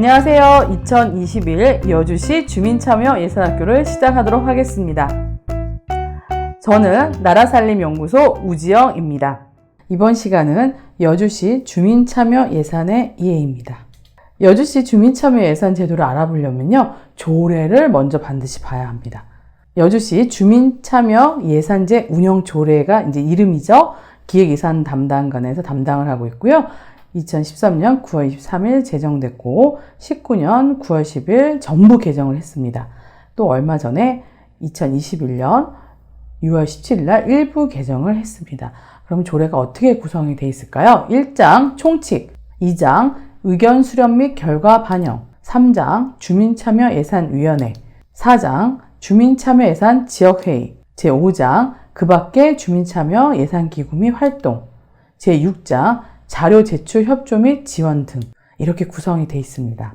안녕하세요. 2021 여주시 주민참여 예산학교를 시작하도록 하겠습니다. 저는 나라살림연구소 우지영입니다. 이번 시간은 여주시 주민참여 예산의 이해입니다. 여주시 주민참여 예산 제도를 알아보려면요, 조례를 먼저 반드시 봐야 합니다. 여주시 주민참여 예산제 운영 조례가 이제 이름이죠. 기획예산 담당관에서 담당을 하고 있고요. 2013년 9월 23일 제정됐고 19년 9월 10일 전부 개정을 했습니다. 또 얼마 전에 2021년 6월 17일 날 일부 개정을 했습니다. 그럼 조례가 어떻게 구성이 되어 있을까요? 1장 총칙, 2장 의견 수렴 및 결과 반영, 3장 주민참여예산위원회, 4장 주민참여예산 지역회의, 제5장 그 밖의 주민참여 예산기구 및 활동, 제6장 자료 제출 협조 및 지원 등 이렇게 구성이 되어 있습니다.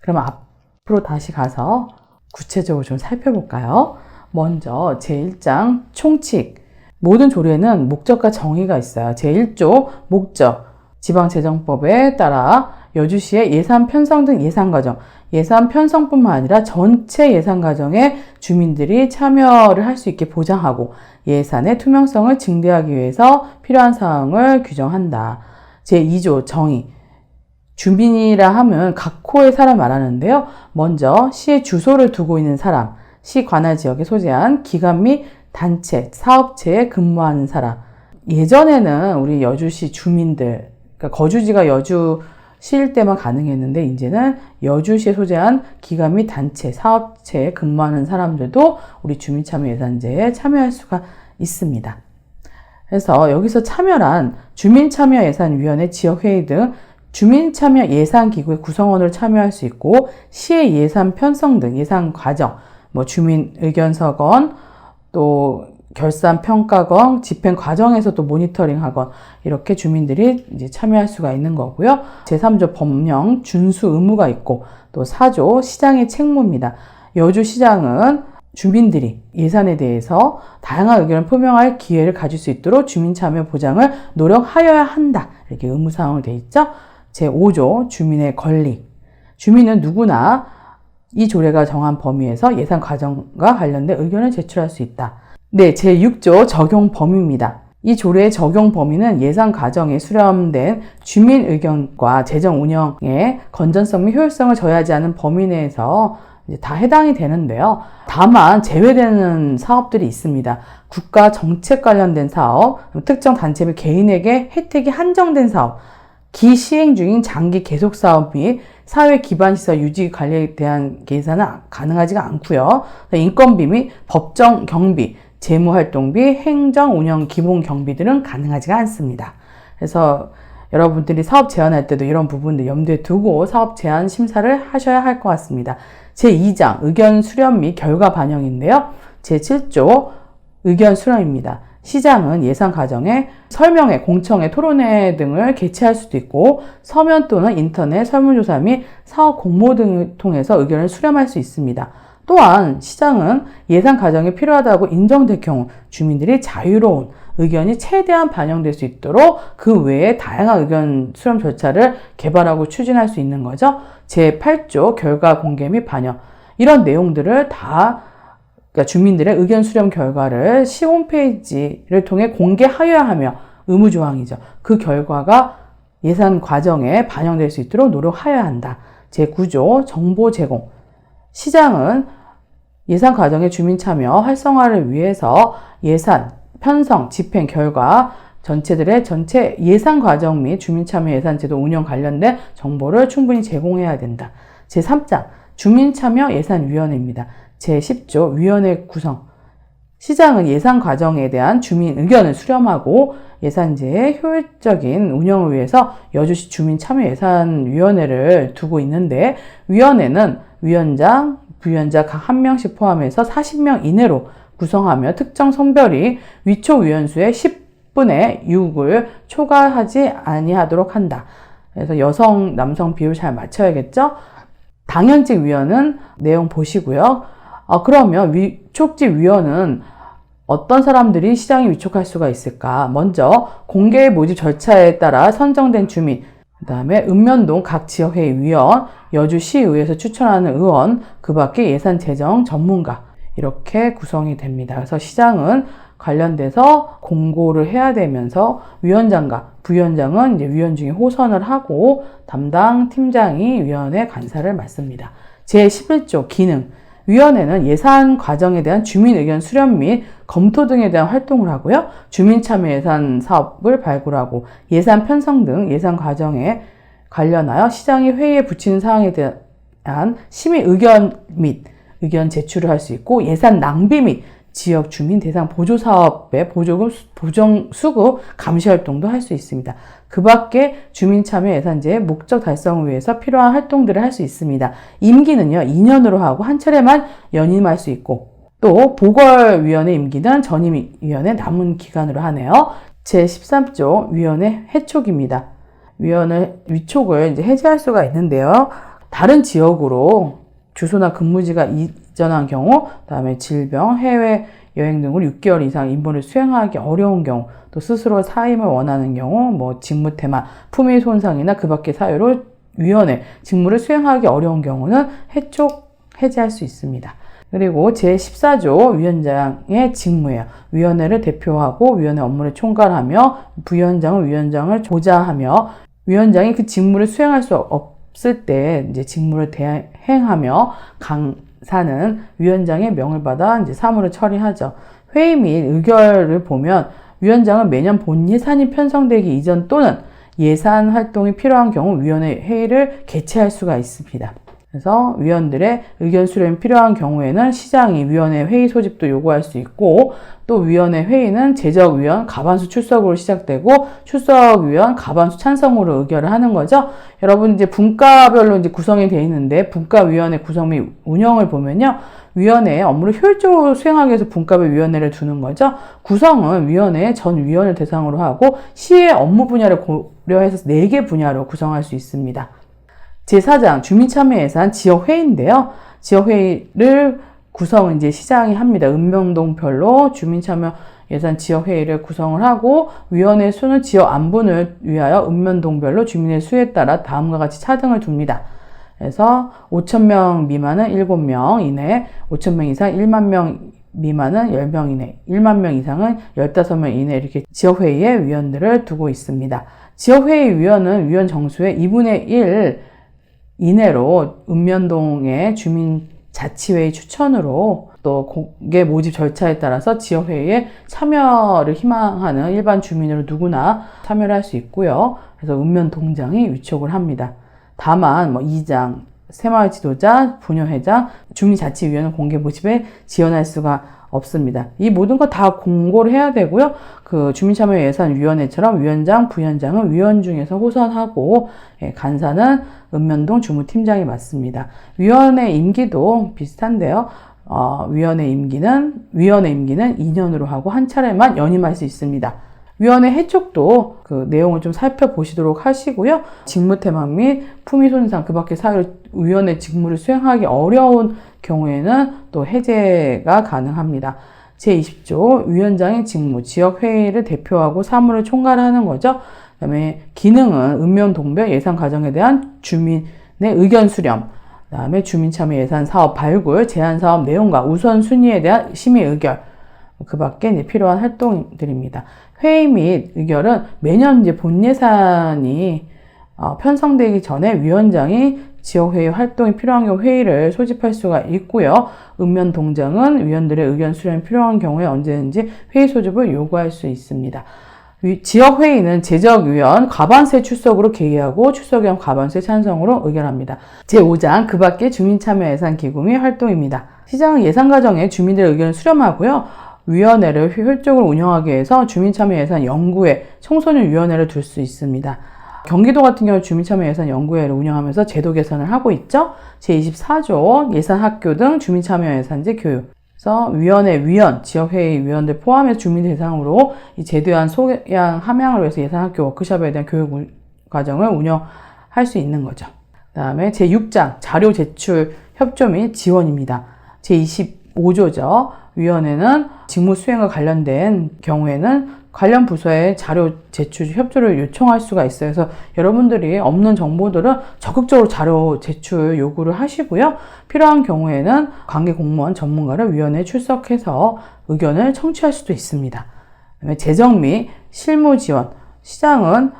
그럼 앞으로 다시 가서 구체적으로 좀 살펴볼까요? 먼저 제1장 총칙. 모든 조례는 목적과 정의가 있어요. 제1조 목적. 지방재정법에 따라 여주시의 예산 편성 등 예산 과정, 예산 편성뿐만 아니라 전체 예산 과정에 주민들이 참여를 할 수 있게 보장하고 예산의 투명성을 증대하기 위해서 필요한 사항을 규정한다. 제2조 정의. 주민이라 하면 각 호의 사람 말하는데요. 먼저 시의 주소를 두고 있는 사람, 시 관할 지역에 소재한 기관 및 단체, 사업체에 근무하는 사람. 예전에는 우리 여주시 주민들, 그러니까 거주지가 여주시일 때만 가능했는데 이제는 여주시에 소재한 기관 및 단체, 사업체에 근무하는 사람들도 우리 주민참여예산제에 참여할 수가 있습니다. 그래서 여기서 참여란 주민참여예산위원회, 지역회의 등 주민참여예산기구의 구성원으로 참여할 수 있고 시의 예산 편성 등 예산 과정, 주민 의견서건, 또 결산 평가건, 집행 과정에서 또 모니터링하건 이렇게 주민들이 이제 참여할 수가 있는 거고요. 제3조 법령 준수 의무가 있고 또 4조 시장의 책무입니다. 여주시장은 주민들이 예산에 대해서 다양한 의견을 표명할 기회를 가질 수 있도록 주민참여 보장을 노력하여야 한다. 이렇게 의무사항으로 되어 있죠. 제5조 주민의 권리. 주민은 누구나 이 조례가 정한 범위에서 예산 과정과 관련된 의견을 제출할 수 있다. 네, 제6조 적용 범위입니다. 이 조례의 적용 범위는 예산 과정에 수렴된 주민 의견과 재정 운영의 건전성 및 효율성을 저해하지 않은 범위 내에서 다 해당이 되는데요. 다만 제외되는 사업들이 있습니다. 국가 정책 관련된 사업, 특정 단체 및 개인에게 혜택이 한정된 사업, 기시행 중인 장기 계속 사업 및 사회 기반 시설 유지 관리에 대한 예산은 가능하지가 않고요. 인건비 및 법정 경비, 재무활동비, 행정 운영 기본 경비들은 가능하지가 않습니다. 그래서 여러분들이 사업 제안할 때도 이런 부분들 염두에 두고 사업 제안 심사를 하셔야 할 것 같습니다. 제2장 의견 수렴 및 결과 반영인데요. 제7조 의견 수렴입니다. 시장은 예산 과정에 설명회, 공청회, 토론회 등을 개최할 수도 있고 서면 또는 인터넷 설문조사 및 사업 공모 등을 통해서 의견을 수렴할 수 있습니다. 또한 시장은 예산 과정에 필요하다고 인정될 경우 주민들이 자유로운 의견이 최대한 반영될 수 있도록 그 외에 다양한 의견 수렴 절차를 개발하고 추진할 수 있는 거죠. 제8조 결과 공개 및 반영. 이런 내용들을 다 그러니까 주민들의 의견 수렴 결과를 시 홈페이지를 통해 공개하여야 하며 의무조항이죠. 그 결과가 예산 과정에 반영될 수 있도록 노력하여야 한다. 제9조 정보 제공. 시장은 예산 과정의 주민 참여 활성화를 위해서 예산, 편성, 집행 결과 전체들의 전체 예산 과정 및 주민참여 예산제도 운영 관련된 정보를 충분히 제공해야 된다. 제3장 주민참여 예산위원회입니다. 제10조 위원회 구성. 시장은 예산 과정에 대한 주민 의견을 수렴하고 예산제의 효율적인 운영을 위해서 여주시 주민참여예산위원회를 두고 있는데 위원회는 위원장, 부위원장 각 1명씩 포함해서 40명 이내로 구성하며 특정 성별이 위촉위원수의 10분의 6을 초과하지 아니하도록 한다. 그래서 여성, 남성 비율 잘 맞춰야겠죠? 당연직 위원은 내용 보시고요. 그러면 위촉직 위원은 어떤 사람들이 시장에 위촉할 수가 있을까? 먼저 공개 모집 절차에 따라 선정된 주민, 그 다음에 읍면동 각 지역회의 위원, 여주시의회에서 추천하는 의원, 그 밖에 예산재정 전문가 이렇게 구성이 됩니다. 그래서 시장은 관련돼서 공고를 해야 되면서 위원장과 부위원장은 이제 위원 중에 호선을 하고 담당 팀장이 위원회 간사를 맡습니다. 제11조 기능. 위원회는 예산 과정에 대한 주민 의견 수렴 및 검토 등에 대한 활동을 하고요. 주민참여 예산 사업을 발굴하고 예산 편성 등 예산 과정에 관련하여 시장이 회의에 붙이는 사항에 대한 심의 의견 및 의견 제출을 할 수 있고 예산 낭비 및 지역 주민 대상 보조 사업의 보조금 보정 수급 감시 활동도 할 수 있습니다. 그 밖에 주민 참여 예산제의 목적 달성을 위해서 필요한 활동들을 할 수 있습니다. 임기는요, 2년으로 하고 한 차례만 연임할 수 있고 또 보궐위원회 임기는 전임위원회 남은 기간으로 하네요. 제13조 위원회 해촉입니다. 위원회 위촉을 이제 해제할 수가 있는데요. 다른 지역으로 주소나 근무지가 이전한 경우, 그다음에 질병, 해외 여행 등으로 6개월 이상 임무를 수행하기 어려운 경우, 또 스스로 사임을 원하는 경우, 뭐 직무 태만, 품위 손상이나 그 밖의 사유로 위원회 직무를 수행하기 어려운 경우는 해촉 해제할 수 있습니다. 그리고 제14조 위원장의 직무예요. 위원회를 대표하고 위원회 업무를 총괄하며 부위원장은 위원장을 보좌하며 위원장이 그 직무를 수행할 수 없을 때 이제 직무를 대행하며 강사는 위원장의 명을 받아 이제 사무를 처리하죠. 회의 및 의결을 보면 위원장은 매년 본 예산이 편성되기 이전 또는 예산 활동이 필요한 경우 위원회 회의를 개최할 수가 있습니다. 그래서 위원들의 의견 수렴이 필요한 경우에는 시장이 위원회 회의 소집도 요구할 수 있고 또 위원회 회의는 재적위원 과반수 출석으로 시작되고 출석위원 과반수 찬성으로 의결을 하는 거죠. 여러분 이제 분과별로 이제 구성이 되어 있는데 분과위원회 구성 및 운영을 보면요. 위원회의 업무를 효율적으로 수행하기 위해서 분과별 위원회를 두는 거죠. 구성은 위원회 전 위원을 대상으로 하고 시의 업무 분야를 고려해서 4개 분야로 구성할 수 있습니다. 제4장 주민참여예산 지역회의인데요. 지역회의를 구성은 이제 시장이 합니다. 읍면동별로 주민참여예산 지역회의를 구성을 하고 위원회 수는 지역 안분을 위하여 읍면동별로 주민의 수에 따라 다음과 같이 차등을 둡니다. 그래서 5,000명 미만은 7명 이내, 5,000명 이상 1만 명 미만은 10명 이내, 1만 명 이상은 15명 이내 이렇게 지역회의에 위원들을 두고 있습니다. 지역회의 위원은 위원 정수의 2분의 1 이내로 읍면동의 주민자치회의 추천으로 또 공개 모집 절차에 따라서 지역회의에 참여를 희망하는 일반 주민으로 누구나 참여를 할 수 있고요. 그래서 읍면동장이 위촉을 합니다. 다만 이장, 새마을 지도자, 부녀회장, 주민자치위원은 공개 모집에 지원할 수가 없습니다. 이 모든 거 다 공고를 해야 되고요. 그 주민참여예산위원회처럼 위원장, 부위원장은 위원 중에서 호선하고 간사는 읍면동 주무팀장이 맡습니다. 위원회 임기도 비슷한데요. 위원회 임기는 2년으로 하고 한 차례만 연임할 수 있습니다. 위원회 해촉도 그 내용을 좀 살펴보시도록 하시고요. 직무태만 및 품위손상 그 밖의 사유로 위원회 직무를 수행하기 어려운 경우에는 또 해제가 가능합니다. 제20조 위원장의 직무, 지역회의를 대표하고 사무를 총괄하는 거죠. 그 다음에 기능은 읍면동별 예산 과정에 대한 주민의 의견 수렴, 그 다음에 주민참여 예산 사업 발굴, 제안 사업 내용과 우선순위에 대한 심의 의결, 그 밖에 이제 필요한 활동들입니다. 회의 및 의결은 매년 이제 본 예산이 편성되기 전에 위원장이 지역회의 활동이 필요한 경우 회의를 소집할 수가 있고요. 읍면동장은 위원들의 의견 수렴이 필요한 경우에 언제든지 회의 소집을 요구할 수 있습니다. 지역회의는 재적위원 과반수의 출석으로 개의하고 출석위원 과반수의 찬성으로 의결합니다. 제5장 그 밖에 주민참여예산기구 및 활동입니다. 시장은 예산 과정에 주민들의 의견을 수렴하고요. 위원회를 효율적으로 운영하기 위해서 주민참여예산 연구회, 청소년위원회를 둘 수 있습니다. 경기도 같은 경우 주민참여예산연구회를 운영하면서 제도 개선을 하고 있죠. 제24조 예산학교 등 주민참여예산제 교육. 그래서 위원회 위원, 지역회의 위원들 포함해서 주민 대상으로 이 제도안 소양 함양을 위해서 예산학교 워크숍에 대한 교육 과정을 운영할 수 있는 거죠. 그 다음에 제6장 자료 제출 협조 및 지원입니다. 제25조죠. 위원회는 직무 수행과 관련된 경우에는 관련 부서에 자료 제출 협조를 요청할 수가 있어요. 그래서 여러분들이 없는 정보들은 적극적으로 자료 제출 요구를 하시고요. 필요한 경우에는 관계 공무원 전문가를 위원회에 출석해서 의견을 청취할 수도 있습니다. 그다음에 재정 및 실무 지원. 시장은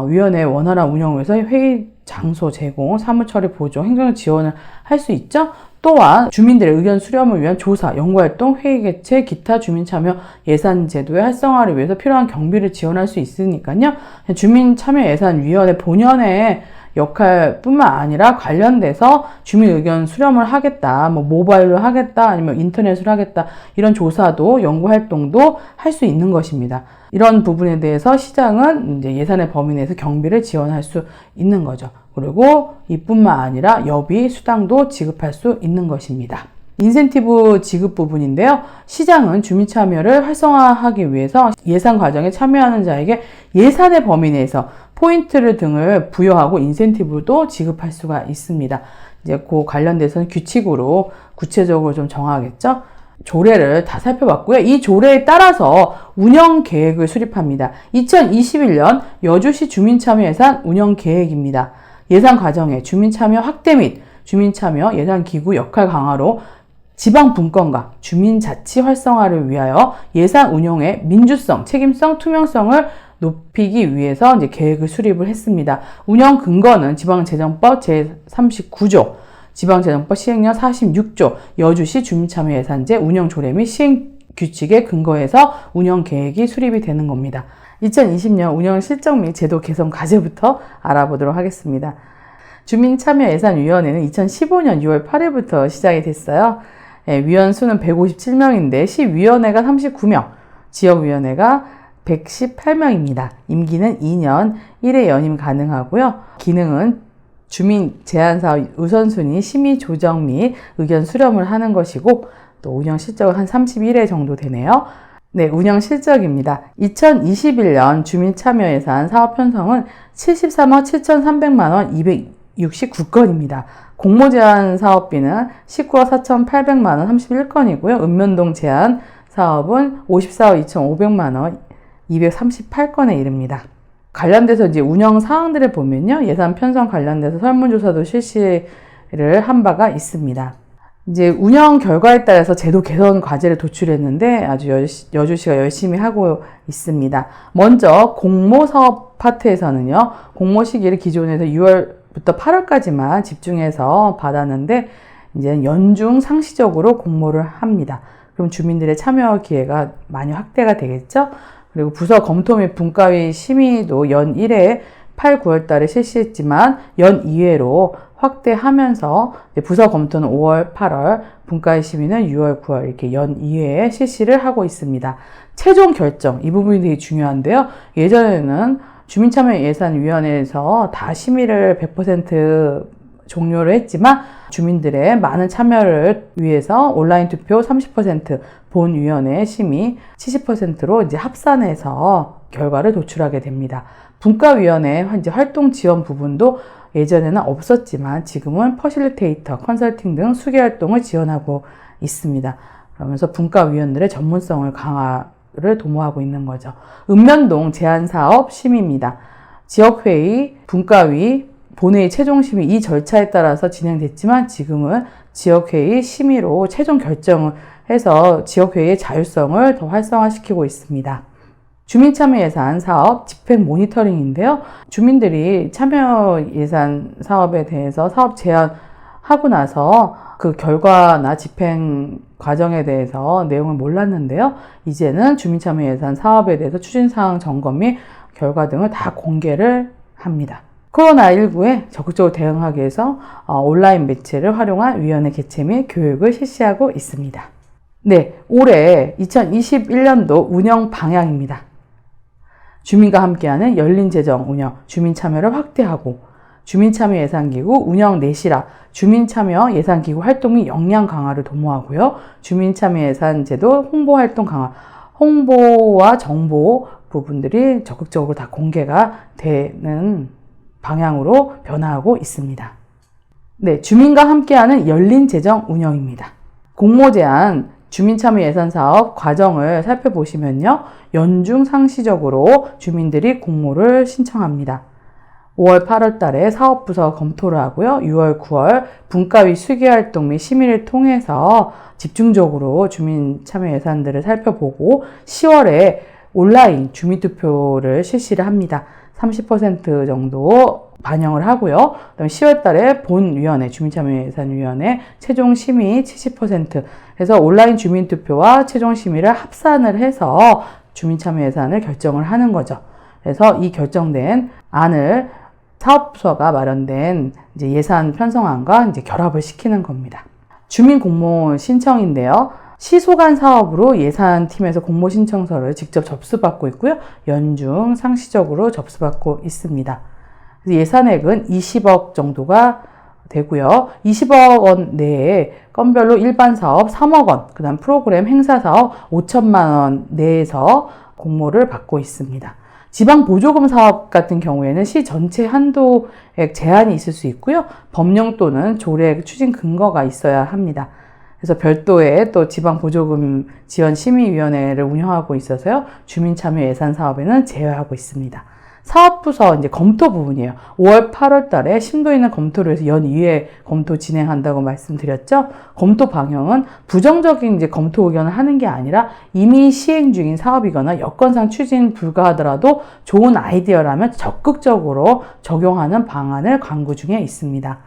위원회의 원활한 운영을 위해서 회의 장소 제공, 사무처리 보조, 행정 지원을 할 수 있죠. 또한 주민들의 의견 수렴을 위한 조사, 연구활동, 회의 개최, 기타 주민참여 예산 제도의 활성화를 위해서 필요한 경비를 지원할 수 있으니까요. 주민참여예산위원회 본연의 역할뿐만 아니라 관련돼서 주민 의견 수렴을 하겠다, 모바일로 하겠다, 아니면 인터넷으로 하겠다, 이런 조사도 연구 활동도 할 수 있는 것입니다. 이런 부분에 대해서 시장은 이제 예산의 범위 내에서 경비를 지원할 수 있는 거죠. 그리고 이뿐만 아니라 여비, 수당도 지급할 수 있는 것입니다. 인센티브 지급 부분인데요. 시장은 주민 참여를 활성화하기 위해서 예산 과정에 참여하는 자에게 예산의 범위 내에서 포인트를 등을 부여하고 인센티브도 지급할 수가 있습니다. 이제 그 관련돼서는 규칙으로 구체적으로 좀 정하겠죠. 조례를 다 살펴봤고요. 이 조례에 따라서 운영 계획을 수립합니다. 2021년 여주시 주민참여예산 운영 계획입니다. 예산 과정에 주민참여 확대 및 주민참여 예산기구 역할 강화로 지방 분권과 주민자치 활성화를 위하여 예산 운용의 민주성, 책임성, 투명성을 높이기 위해서 이제 계획을 수립을 했습니다. 운영 근거는 지방재정법 제39조, 지방재정법 시행령 46조, 여주시 주민참여예산제 운영조례 및 시행규칙에 근거해서 운영계획이 수립이 되는 겁니다. 2020년 운영 실적 및 제도 개선 과제부터 알아보도록 하겠습니다. 주민참여예산위원회는 2015년 6월 8일부터 시작이 됐어요. 위원 수는 157명인데 시위원회가 39명, 지역위원회가 118명입니다. 임기는 2년 1회 연임 가능하고요. 기능은 주민 제안사업 우선순위 심의 조정 및 의견 수렴을 하는 것이고 또 운영 실적은 한 31회 정도 되네요. 네, 운영 실적입니다. 2021년 주민참여예산 사업 편성은 73억 7,300만 원 269건입니다. 공모 제한 사업비는 19억 4,800만 원 31건이고요. 읍면동 제한 사업은 54억 2,500만 원 238건에 이릅니다. 관련돼서 이제 운영 사항들을 보면요. 예산 편성 관련돼서 설문조사도 실시를 한 바가 있습니다. 이제 운영 결과에 따라서 제도 개선 과제를 도출했는데 아주 여주시가 열심히 하고 있습니다. 먼저 공모 사업 파트에서는요. 공모 시기를 기존에서 6월부터 8월까지만 집중해서 받았는데 이제 연중 상시적으로 공모를 합니다. 그럼 주민들의 참여 기회가 많이 확대가 되겠죠? 그리고 부서 검토 및 분과위 심의도 연 1회 8, 9월 달에 실시했지만 연 2회로 확대하면서 부서 검토는 5월, 8월, 분과위 심의는 6월, 9월 이렇게 연 2회에 실시를 하고 있습니다. 최종 결정, 이 부분이 되게 중요한데요. 예전에는 주민참여예산위원회에서 다 심의를 100% 종료를 했지만 주민들의 많은 참여를 위해서 온라인 투표 30%, 본위원회 심의 70%로 이제 합산해서 결과를 도출하게 됩니다. 분과위원회 이제 활동 지원 부분도 예전에는 없었지만 지금은 퍼실리테이터, 컨설팅 등 수기 활동을 지원하고 있습니다. 그러면서 분과위원들의 전문성을 강화를 도모하고 있는 거죠. 읍면동 제안사업 심의입니다. 지역회의, 분과위, 본회의 최종심의 이 절차에 따라서 진행됐지만 지금은 지역회의 심의로 최종 결정을 해서 지역회의의 자율성을 더 활성화시키고 있습니다. 주민참여예산 사업 집행 모니터링인데요. 주민들이 참여예산 사업에 대해서 사업 제안하고 나서 그 결과나 집행 과정에 대해서 내용을 몰랐는데요. 이제는 주민참여예산 사업에 대해서 추진사항 점검 및 결과 등을 다 공개를 합니다. 코로나19에 적극적으로 대응하기 위해서 온라인 매체를 활용한 위원회 개최 및 교육을 실시하고 있습니다. 네, 올해 2021년도 운영 방향입니다. 주민과 함께하는 열린 재정 운영, 주민 참여를 확대하고 주민참여 예산기구 운영 내실화, 주민참여 예산기구 활동 및 역량 강화를 도모하고요. 주민참여 예산제도 홍보활동 강화, 홍보와 정보 부분들이 적극적으로 다 공개가 되는 방향으로 변화하고 있습니다. 네, 주민과 함께하는 열린 재정 운영입니다. 공모 제한 주민참여 예산사업 과정을 살펴보시면요. 연중 상시적으로 주민들이 공모를 신청합니다. 5월, 8월 달에 사업부서 검토를 하고요. 6월, 9월 분과위 수기활동 및 심의를 통해서 집중적으로 주민참여 예산들을 살펴보고 10월에 온라인 주민투표를 실시를 합니다. 30% 정도 반영을 하고요. 그다음에 10월 달에 본위원회, 주민참여예산위원회 최종 심의 70% 해서 온라인 주민투표와 최종 심의를 합산을 해서 주민참여예산을 결정을 하는 거죠. 그래서 이 결정된 안을 사업부서가 마련된 이제 예산 편성안과 이제 결합을 시키는 겁니다. 주민 공모 신청인데요. 시소간 사업으로 예산팀에서 공모 신청서를 직접 접수받고 있고요. 연중 상시적으로 접수받고 있습니다. 예산액은 20억 정도가 되고요. 20억 원 내에 건별로 일반 사업 3억 원, 그 다음 프로그램 행사 사업 5천만 원 내에서 공모를 받고 있습니다. 지방 보조금 사업 같은 경우에는 시 전체 한도액 제한이 있을 수 있고요. 법령 또는 조례 추진 근거가 있어야 합니다. 그래서 별도의 또 지방 보조금 지원 심의위원회를 운영하고 있어서요. 주민참여 예산 사업에는 제외하고 있습니다. 사업부서 이제 검토 부분이에요. 5월, 8월 달에 심도 있는 검토를 해서 연 2회 검토 진행한다고 말씀드렸죠. 검토 방향은 부정적인 이제 검토 의견을 하는 게 아니라 이미 시행 중인 사업이거나 여건상 추진 불가하더라도 좋은 아이디어라면 적극적으로 적용하는 방안을 강구 중에 있습니다.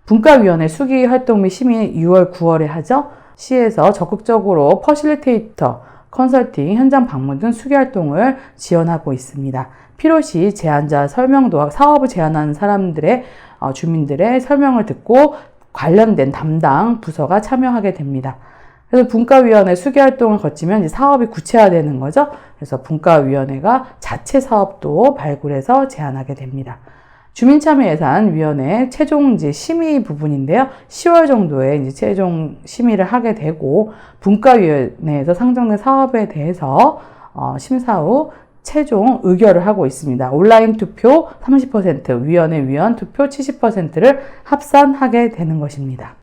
분과위원회 수기 활동 및 심의 6월, 9월에 하죠. 시에서 적극적으로 퍼실리테이터, 컨설팅, 현장 방문 등 수기 활동을 지원하고 있습니다. 필요시 제안자 설명도 사업을 제안하는 사람들의 주민들의 설명을 듣고 관련된 담당 부서가 참여하게 됩니다. 그래서 분과위원회 수기 활동을 거치면 이제 사업이 구체화되는 거죠. 그래서 분과위원회가 자체 사업도 발굴해서 제안하게 됩니다. 주민참여예산위원회 최종 이제 심의 부분인데요. 10월 정도에 이제 최종 심의를 하게 되고 분과위원회에서 상정된 사업에 대해서 심사 후 최종 의결을 하고 있습니다. 온라인 투표 30%, 위원회 위원 투표 70%를 합산하게 되는 것입니다.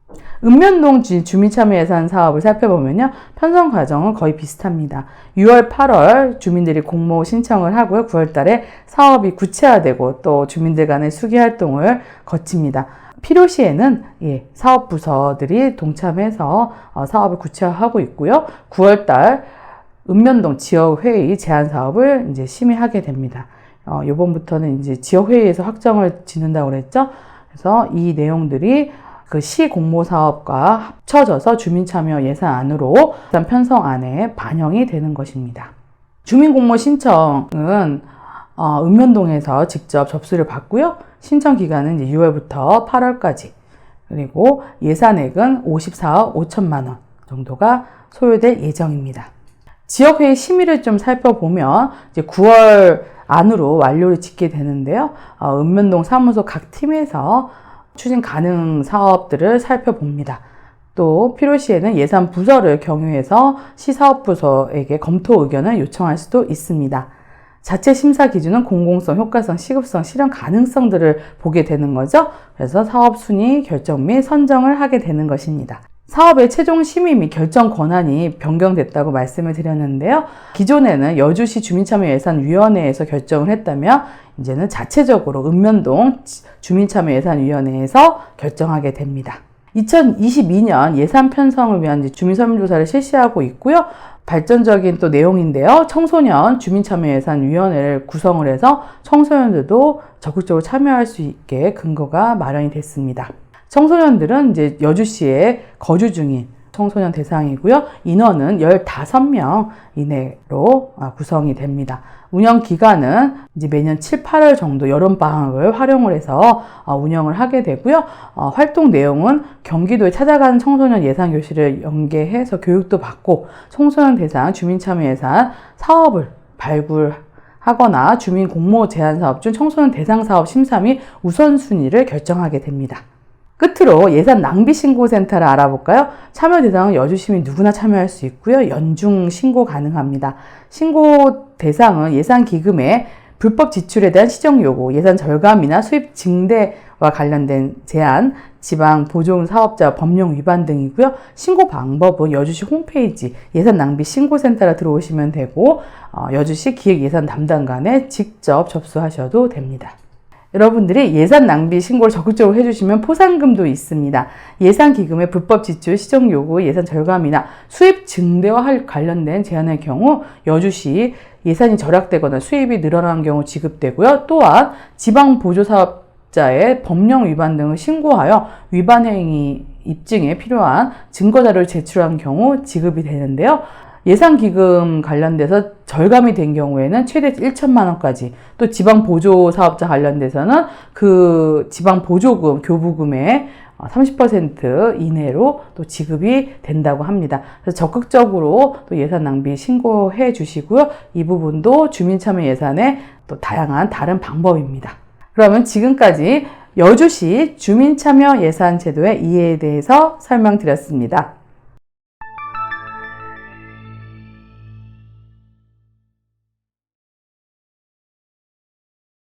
읍면동 주민참여예산 사업을 살펴보면요. 편성 과정은 거의 비슷합니다. 6월, 8월 주민들이 공모 신청을 하고요. 9월 달에 사업이 구체화되고 또 주민들 간의 수기 활동을 거칩니다. 필요시에는 사업부서들이 동참해서 사업을 구체화하고 있고요. 9월 달 읍면동 지역회의 제안 사업을 이제 심의하게 됩니다. 요번부터는 이제 지역회의에서 확정을 짓는다고 그랬죠. 그래서 이 내용들이 그 시 공모 사업과 합쳐져서 주민참여 예산안으로 예산 편성안에 반영이 되는 것입니다. 주민 공모 신청은 읍면동에서 직접 접수를 받고요. 신청 기간은 이제 6월부터 8월까지. 그리고 예산액은 54억 5천만 원 정도가 소요될 예정입니다. 지역회의 심의를 좀 살펴보면 이제 9월 안으로 완료를 짓게 되는데요. 읍면동 사무소 각 팀에서 추진 가능 사업들을 살펴봅니다. 또 필요시에는 예산 부서를 경유해서 시사업부서에게 검토 의견을 요청할 수도 있습니다. 자체 심사 기준은 공공성, 효과성, 시급성, 실현 가능성들을 보게 되는 거죠. 그래서 사업 순위 결정 및 선정을 하게 되는 것입니다. 사업의 최종 심의 및 결정 권한이 변경됐다고 말씀을 드렸는데요. 기존에는 여주시 주민참여예산위원회에서 결정을 했다면 이제는 자체적으로 읍면동 주민참여예산위원회에서 결정하게 됩니다. 2022년 예산 편성을 위한 주민설문조사를 실시하고 있고요. 발전적인 또 내용인데요. 청소년 주민참여예산위원회를 구성을 해서 청소년들도 적극적으로 참여할 수 있게 근거가 마련이 됐습니다. 청소년들은 이제 여주시에 거주 중인 청소년 대상이고요. 인원은 15명 이내로 구성이 됩니다. 운영 기간은 이제 매년 7, 8월 정도 여름방학을 활용을 해서 운영을 하게 되고요. 활동 내용은 경기도에 찾아가는 청소년 예산교실을 연계해서 교육도 받고 청소년 대상 주민참여예산 사업을 발굴하거나 주민 공모 제안 사업 중 청소년 대상 사업 심사 및 우선순위를 결정하게 됩니다. 끝으로 예산 낭비 신고센터를 알아볼까요? 참여 대상은 여주시민 누구나 참여할 수 있고요. 연중 신고 가능합니다. 신고 대상은 예산 기금의 불법 지출에 대한 시정 요구, 예산 절감이나 수입 증대와 관련된 제안, 지방 보존 사업자 법령 위반 등이고요. 신고 방법은 여주시 홈페이지 예산 낭비 신고센터로 들어오시면 되고 여주시 기획예산 담당관에 직접 접수하셔도 됩니다. 여러분들이 예산 낭비 신고를 적극적으로 해주시면 포상금도 있습니다. 예산기금의 불법 지출, 시정요구, 예산 절감이나 수입 증대와 관련된 제한의 경우 여주시 예산이 절약되거나 수입이 늘어난 경우 지급되고요. 또한 지방보조사업자의 법령 위반 등을 신고하여 위반 행위 입증에 필요한 증거자료를 제출한 경우 지급이 되는데요. 예산기금 관련돼서 절감이 된 경우에는 최대 1천만 원까지, 또 지방보조사업자 관련돼서는 그 지방보조금, 교부금의 30% 이내로 또 지급이 된다고 합니다. 그래서 적극적으로 또 예산 낭비 신고해 주시고요. 이 부분도 주민참여 예산의 또 다양한 다른 방법입니다. 그러면 지금까지 여주시 주민참여 예산 제도의 이해에 대해서 설명드렸습니다.